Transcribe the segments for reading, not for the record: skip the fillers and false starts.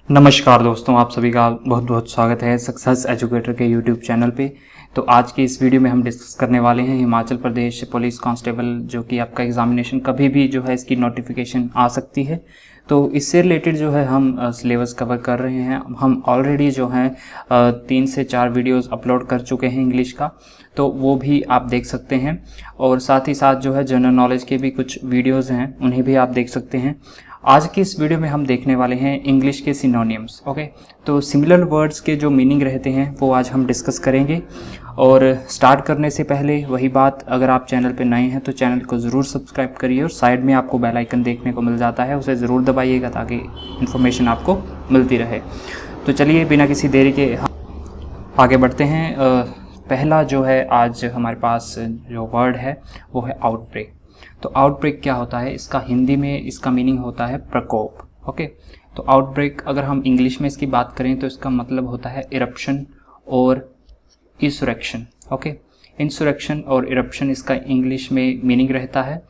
नमस्कार दोस्तों, आप सभी का बहुत बहुत स्वागत है सक्सेस एजुकेटर के यूट्यूब चैनल पे। तो आज की इस वीडियो में हम डिस्कस करने वाले हैं हिमाचल प्रदेश पुलिस कांस्टेबल, जो कि आपका एग्जामिनेशन कभी भी जो है इसकी नोटिफिकेशन आ सकती है। तो इससे रिलेटेड जो है हम सिलेबस कवर कर रहे हैं। हम ऑलरेडी जो है 3 से 4 वीडियोस अपलोड कर चुके हैं इंग्लिश का, तो वो भी आप देख सकते हैं। और साथ ही साथ जो है जनरल नॉलेज के भी कुछ वीडियोज़ हैं, उन्हें भी आप देख सकते हैं। आज की इस वीडियो में हम देखने वाले हैं इंग्लिश के सिनोनिम्स। ओके, तो सिमिलर वर्ड्स के जो मीनिंग रहते हैं वो आज हम डिस्कस करेंगे। और स्टार्ट करने से पहले वही बात, अगर आप चैनल पे नए हैं तो चैनल को ज़रूर सब्सक्राइब करिए और साइड में आपको बेल आइकन देखने को मिल जाता है, उसे ज़रूर दबाइएगा ताकि इन्फॉर्मेशन आपको मिलती रहे। तो चलिए बिना किसी देरी के आगे बढ़ते हैं। पहला जो है आज हमारे पास जो वर्ड है वो है आउटब्रेक। तो आउटब्रेक क्या होता है? इसका हिंदी में इसका मीनिंग होता है प्रकोप। ओके, तो आउटब्रेक अगर हम इंग्लिश में इसकी बात करें तो इसका मतलब होता है इरप्शन और इंसुरेक्शन। ओके, इंसुरेक्शन और इरप्शन इसका इंग्लिश में मीनिंग रहता है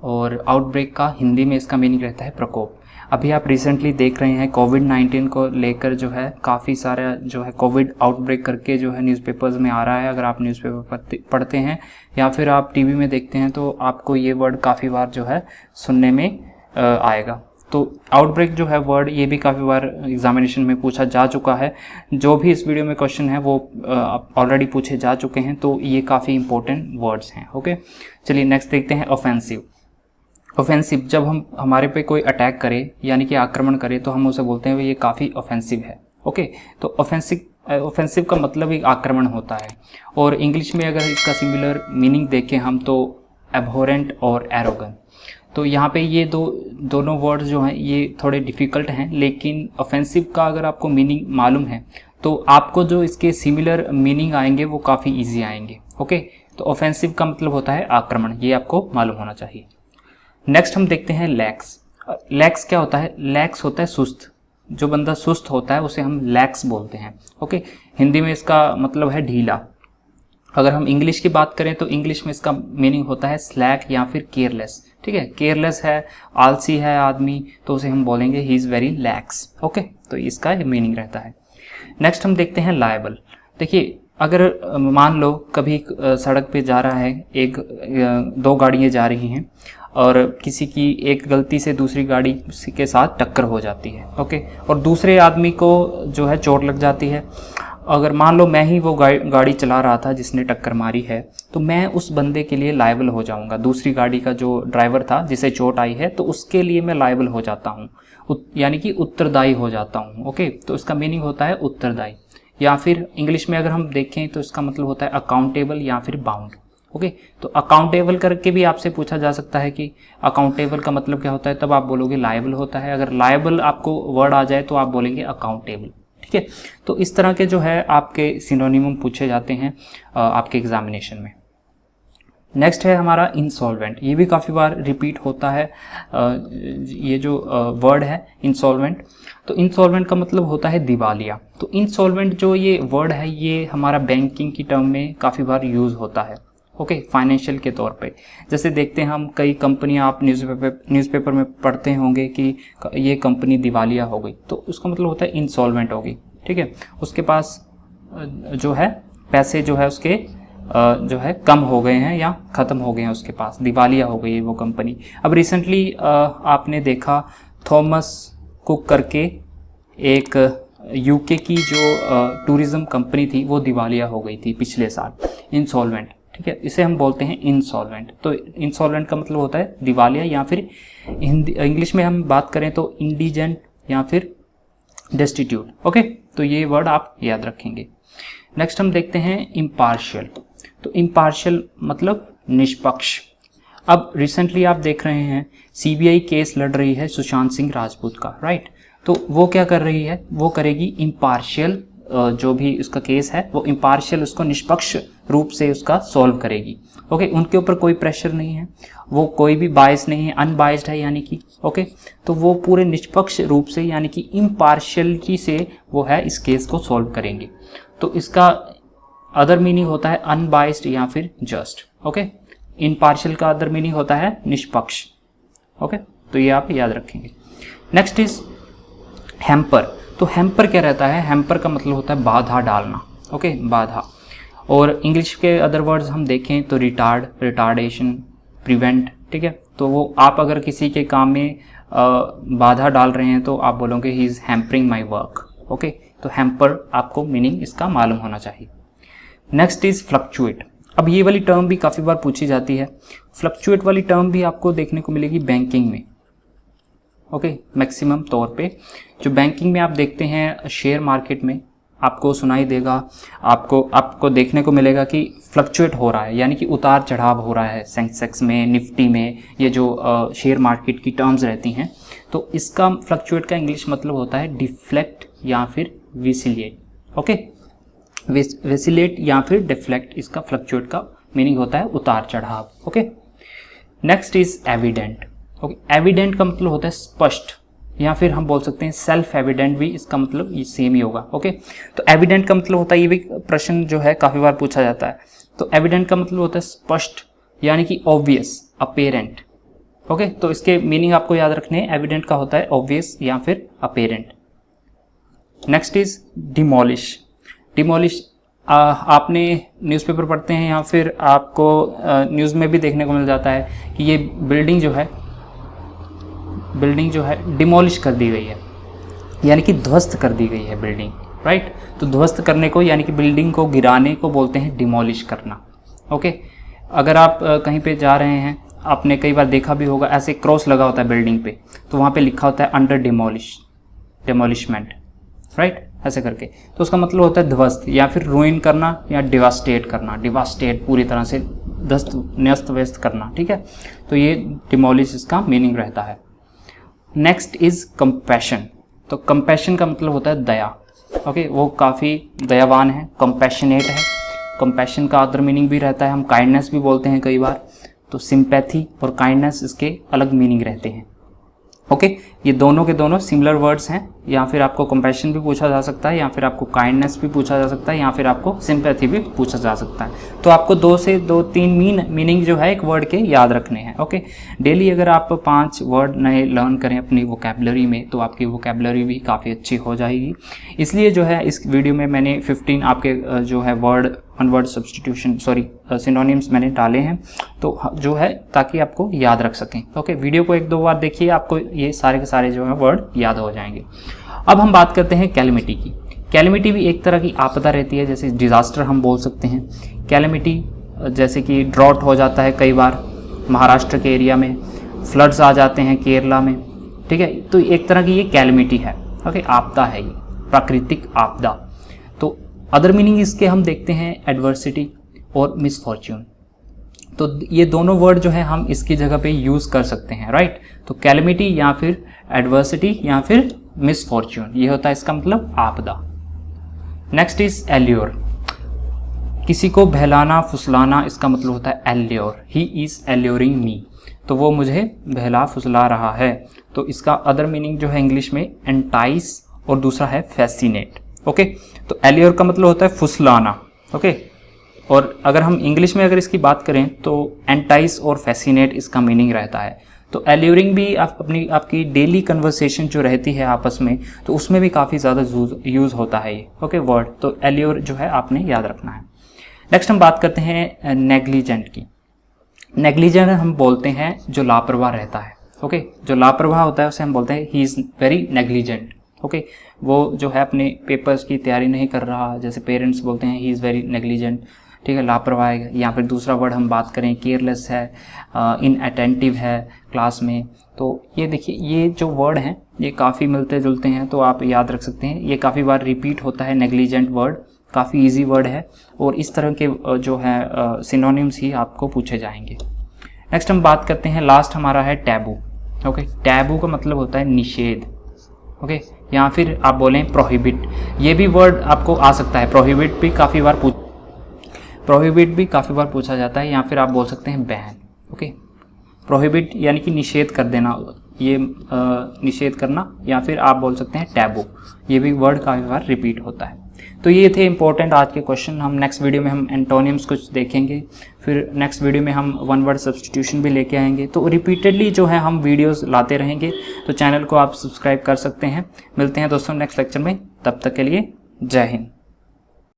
और आउटब्रेक का हिंदी में इसका मीनिंग रहता है प्रकोप। अभी आप रिसेंटली देख रहे हैं कोविड-19 को लेकर जो है काफ़ी सारा जो है कोविड आउटब्रेक करके जो है न्यूज़पेपर्स में आ रहा है। अगर आप न्यूज़पेपर पढ़ते हैं या फिर आप टीवी में देखते हैं तो आपको ये वर्ड काफ़ी बार जो है सुनने में आएगा। तो आउटब्रेक जो है वर्ड, ये भी काफ़ी बार एग्जामिनेशन में पूछा जा चुका है। जो भी इस वीडियो में क्वेश्चन है वो ऑलरेडी पूछे जा चुके हैं, तो ये काफ़ी इंपॉर्टेंट वर्ड्स हैं। ओके, चलिए नेक्स्ट देखते हैं ऑफेंसिव। ऑफेंसिव, जब हम हमारे पे कोई अटैक करे यानी कि आक्रमण करे तो हम उसे बोलते हैं ये काफ़ी ऑफेंसिव है। ओके, तो ऑफेंसिव का मतलब एक आक्रमण होता है। और इंग्लिश में अगर इसका सिमिलर मीनिंग देखें हम तो एब्होरेंट और एरोगेंट। तो यहाँ पे ये दोनों वर्ड्स जो हैं ये थोड़े डिफ़िकल्ट हैं, लेकिन ऑफेंसिव का अगर आपको मीनिंग मालूम है तो आपको जो इसके सिमिलर मीनिंग आएंगे वो काफ़ी ईजी आएंगे। ओके, तो ऑफेंसिव का मतलब होता है आक्रमण, ये आपको मालूम होना चाहिए। नेक्स्ट हम देखते हैं लैक्स। लैक्स क्या होता है? लैक्स होता है सुस्त। जो बंदा सुस्त होता है उसे हम लैक्स बोलते हैं। ओके, हिंदी में इसका मतलब है ढीला। अगर हम इंग्लिश की बात करें तो इंग्लिश में इसका मीनिंग होता है स्लैक या फिर केयरलेस। ठीक है, केयरलेस है, आलसी है आदमी, तो उसे हम बोलेंगे he is very lakhs. Okay, तो इसका मीनिंग रहता है। नेक्स्ट हम देखते हैं लायबल। देखिए, अगर मान लो कभी सड़क पे जा रहा है, 2 गाड़ियाँ जा रही हैं और किसी की एक गलती से दूसरी गाड़ी के साथ टक्कर हो जाती है। ओके, और दूसरे आदमी को जो है चोट लग जाती है। अगर मान लो मैं ही वो गाड़ी चला रहा था जिसने टक्कर मारी है, तो मैं उस बंदे के लिए लायबल हो जाऊंगा। दूसरी गाड़ी का जो ड्राइवर था जिसे चोट आई है, तो उसके लिए मैं लायबल हो जाता हूँ, यानी कि उत्तरदायी हो जाता हूँ। ओके, तो इसका मीनिंग होता है उत्तरदायी। या फिर इंग्लिश में अगर हम देखें तो इसका मतलब होता है अकाउंटेबल या फिर बाउंड। ओके, तो अकाउंटेबल करके भी आपसे पूछा जा सकता है कि अकाउंटेबल का मतलब क्या होता है, तब आप बोलोगे लायबल होता है। अगर लायबल आपको वर्ड आ जाए तो आप बोलेंगे अकाउंटेबल। ठीक है, तो इस तरह के जो है आपके सिनोनिम पूछे जाते हैं आपके एग्जामिनेशन में। नेक्स्ट है हमारा इंसॉल्वेंट। ये भी काफ़ी बार रिपीट होता है। ये जो वर्ड है इंसॉल्वेंट, तो इंसॉल्वेंट का मतलब होता है दिवालिया। तो इंसॉल्वेंट जो ये वर्ड है ये हमारा बैंकिंग की टर्म में काफ़ी बार यूज़ होता है। ओके, फाइनेंशियल के तौर पे। जैसे देखते हैं हम कई कंपनियां, आप न्यूज़पेपर में पढ़ते होंगे कि ये कंपनी दिवालिया हो गई, तो उसका मतलब होता है इंसॉल्वेंट हो गई। ठीक है, उसके पास जो है पैसे जो है उसके जो है कम हो गए हैं या ख़त्म हो गए हैं, उसके पास दिवालिया हो गई है वो कंपनी। अब रिसेंटली आपने देखा थॉमस कुक करके एक यूके की जो टूरिज़्म कंपनी थी वो दिवालिया हो गई थी पिछले साल, इंसॉल्वेंट। ठीक है, इसे हम बोलते हैं इंसॉल्वेंट। तो इंसॉल्वेंट का मतलब होता है दिवालिया, या फिर इंग्लिश में हम बात करें तो इंडिजेंट या फिर डेस्टिट्यूट। ओके, तो ये वर्ड आप याद रखेंगे। नेक्स्ट हम देखते हैं इम्पार्शियल। तो इम्पार्शियल मतलब निष्पक्ष। अब रिसेंटली आप देख रहे हैं सीबीआई केस लड़ रही है सुशांत सिंह राजपूत का, राइट। तो वो क्या कर रही है, वो करेगी इम्पार्शियल, जो भी उसका केस है वो इम्पार्शियल, उसको निष्पक्ष रूप से उसका सॉल्व करेगी। ओके, उनके ऊपर कोई प्रेशर नहीं है, वो कोई भी बायस नहीं है, अनबायस्ड है यानी कि। ओके, तो वो पूरे निष्पक्ष रूप से यानी कि इम्पार्शियलिटी से वो है इस केस को सॉल्व करेंगे। तो इसका अदर मीनिंग होता है अनबायस्ड या फिर जस्ट। ओके, इम्पार्शियल का अदर मीनिंग होता है निष्पक्ष। ओके, तो ये आप याद रखेंगे। Next is hamper. तो हैम्पर क्या रहता है, हैम्पर का मतलब होता है बाधा डालना, ओके, बाधा। और इंग्लिश के अदर वर्ड्स हम देखें तो रिटार्ड, रिटार्डेशन, प्रिवेंट, ठीक है। तो वो आप अगर किसी के काम में बाधा डाल रहे हैं तो आप बोलोगे he is hampering my work, okay. तो हैम्पर आपको मीनिंग इसका मालूम होना चाहिए। Next is fluctuate. अब ये वाली टर्म भी काफ़ी बार पूछी जाती है। फ्लक्चुएट वाली टर्म भी आपको देखने को मिलेगी बैंकिंग में, ओके, मैक्सिमम तौर पे जो बैंकिंग में आप देखते हैं शेयर मार्केट में आपको सुनाई देगा, आपको देखने को मिलेगा कि फ्लक्चुएट हो रहा है, यानी कि उतार चढ़ाव हो रहा है सेंसेक्स में, निफ्टी में, ये जो शेयर मार्केट की टर्म्स रहती हैं। तो इसका फ्लक्चुएट का इंग्लिश मतलब होता है डिफ्लेक्ट या फिर विसिलेट, ओके। विसिलेट या फिर डिफ्लेक्ट, इसका फ्लक्चुएट का मीनिंग होता है उतार चढ़ाव, okay. Next is evident, okay. Evident का मतलब होता है स्पष्ट, या फिर हम बोल सकते हैं सेल्फ एविडेंट भी, इसका मतलब ये सेम ही होगा, ओके। तो एविडेंट का मतलब होता है, ये भी प्रश्न जो है काफ़ी बार पूछा जाता है। तो एविडेंट का मतलब होता है स्पष्ट, यानी कि ऑब्वियस, अपेरेंट, ओके। तो इसके मीनिंग आपको याद रखने हैं, एविडेंट का होता है ऑब्वियस या फिर apparent. Next is demolish. Demolish आपने न्यूज़पेपर पढ़ते हैं या फिर आपको न्यूज़ में भी देखने को मिल जाता है कि ये बिल्डिंग जो है डिमोलिश कर दी गई है, यानी कि ध्वस्त कर दी गई है बिल्डिंग, राइट। तो ध्वस्त करने को यानी कि बिल्डिंग को गिराने को बोलते हैं डिमोलिश करना, ओके। अगर आप कहीं पे जा रहे हैं, आपने कई बार देखा भी होगा, ऐसे क्रॉस लगा होता है बिल्डिंग पे, तो वहाँ पे लिखा होता है अंडर डिमोलिशमेंट, राइट, ऐसे करके। तो उसका मतलब होता है ध्वस्त या फिर रुइन करना या डिवास्टेट करना, डिवास्टेट पूरी तरह से न्यस्त व्यस्त करना, ठीक है। तो ये डिमोलिश इसका मीनिंग रहता है। Next is compassion. तो कंपैशन का मतलब होता है दया, ओके। वो काफ़ी दयावान है, कंपैशनेट है। कंपैशन का अदर मीनिंग भी रहता है, हम काइंडनेस भी बोलते हैं कई बार। तो सिंपैथी और काइंडनेस इसके अलग मीनिंग रहते हैं, ओके। ये दोनों के दोनों सिमिलर वर्ड्स हैं। या फिर आपको कंपैशन भी पूछा जा सकता है, या फिर आपको काइंडनेस भी पूछा जा सकता है, या फिर आपको सिंपैथी भी पूछा जा सकता है। तो आपको 2 से 3 मीनिंग जो है एक वर्ड के याद रखने हैं, ओके। डेली अगर आप 5 वर्ड नए लर्न करें अपनी वोकैबुलरी में तो आपकी वोकैबुलरी भी काफ़ी अच्छी हो जाएगी। इसलिए जो है इस वीडियो में मैंने 15 आपके जो है वन वर्ड सब्स्टिट्यूशन सिनोनिम्स मैंने डाले हैं, तो जो है ताकि आपको याद रख सकें, ओके। वीडियो को 1-2 बार देखिए, आपको ये सारे के सारे जो है वर्ड याद हो जाएंगे। अब हम बात करते हैं कैलेमिटी की। कैलेमिटी भी एक तरह की आपदा रहती है, जैसे डिज़ास्टर हम बोल सकते हैं। कैलेमिटी जैसे कि ड्रॉट हो जाता है कई बार महाराष्ट्र के एरिया में, फ्लड्स आ जाते हैं केरला में, ठीक है। तो एक तरह की ये कैलेमिटी है, ओके, आपदा है, ये प्राकृतिक आपदा। तो अदर मीनिंग इसके हम देखते हैं एडवर्सिटी और मिसफॉर्च्यून। तो ये दोनों वर्ड जो है हम इसकी जगह पे यूज़ कर सकते हैं, राइट। तो कैलेमिटी या फिर एडवर्सिटी या फिर मिसफॉर्च्यून, ये होता है इसका मतलब आपदा। Next is allure. किसी को बहलाना फुसलाना, इसका मतलब होता है एल्योर, ही इज़ एल्योरिंग मी। तो वो मुझे बहला फुसला रहा है। तो इसका अदर मीनिंग जो है इंग्लिश में एंटाइस और दूसरा है फैसिनेट, ओके। तो एल्योर का मतलब होता है फुसलाना, ओके। और अगर हम इंग्लिश में अगर इसकी बात करें तो एंटाइस और फैसिनेट इसका मीनिंग रहता है। तो एल्यूरिंग भी आपकी डेली कन्वर्सेशन जो रहती है आपस में, तो उसमें भी काफ़ी ज़्यादा यूज़ होता है ये, ओके, वर्ड। तो एल्यूर जो है आपने याद रखना है। नेक्स्ट हम बात करते हैं नेग्लिजेंट की। नेग्लिजेंट हम बोलते हैं जो लापरवाह रहता है, ओके। जो लापरवाह होता है उसे हम बोलते हैं he is very negligent, okay. वो जो है अपने पेपर्स की तैयारी नहीं कर रहा, जैसे पेरेंट्स बोलते हैं ही इज़ वेरी नेग्लिजेंट, ठीक है, लापरवाह है। या फिर दूसरा वर्ड हम बात करें केयरलेस है, इनअटेंटिव है क्लास में। तो ये देखिए, ये जो वर्ड हैं ये काफ़ी मिलते जुलते हैं, तो आप याद रख सकते हैं। ये काफ़ी बार रिपीट होता है नेग्लिजेंट वर्ड, काफ़ी इजी वर्ड है, और इस तरह के जो है सिनोनिम्स ही आपको पूछे जाएंगे। नेक्स्ट हम बात करते हैं, लास्ट हमारा है टैबू, ओके। टैबू का मतलब होता है निषेध, ओके। या फिर आप बोलें प्रोहिबिट, ये भी वर्ड आपको आ सकता है। प्रोहिबिट भी काफ़ी बार पूछा जाता है। या फिर आप बोल सकते हैं बैन, ओके। प्रोहिबिट यानी कि निषेध कर देना, ये निषेध करना। या फिर आप बोल सकते हैं टैबू, ये भी वर्ड काफ़ी बार रिपीट होता है। तो ये थे इंपॉर्टेंट आज के क्वेश्चन। हम नेक्स्ट वीडियो में हम एंटोनिम्स कुछ देखेंगे, फिर नेक्स्ट वीडियो में हम वन वर्ड सब्स्टिट्यूशन भी लेके आएंगे। तो रिपीटेडली जो है हम वीडियोस लाते रहेंगे, तो चैनल को आप सब्सक्राइब कर सकते हैं। मिलते हैं दोस्तों नेक्स्ट लेक्चर में, तब तक के लिए जय हिंद।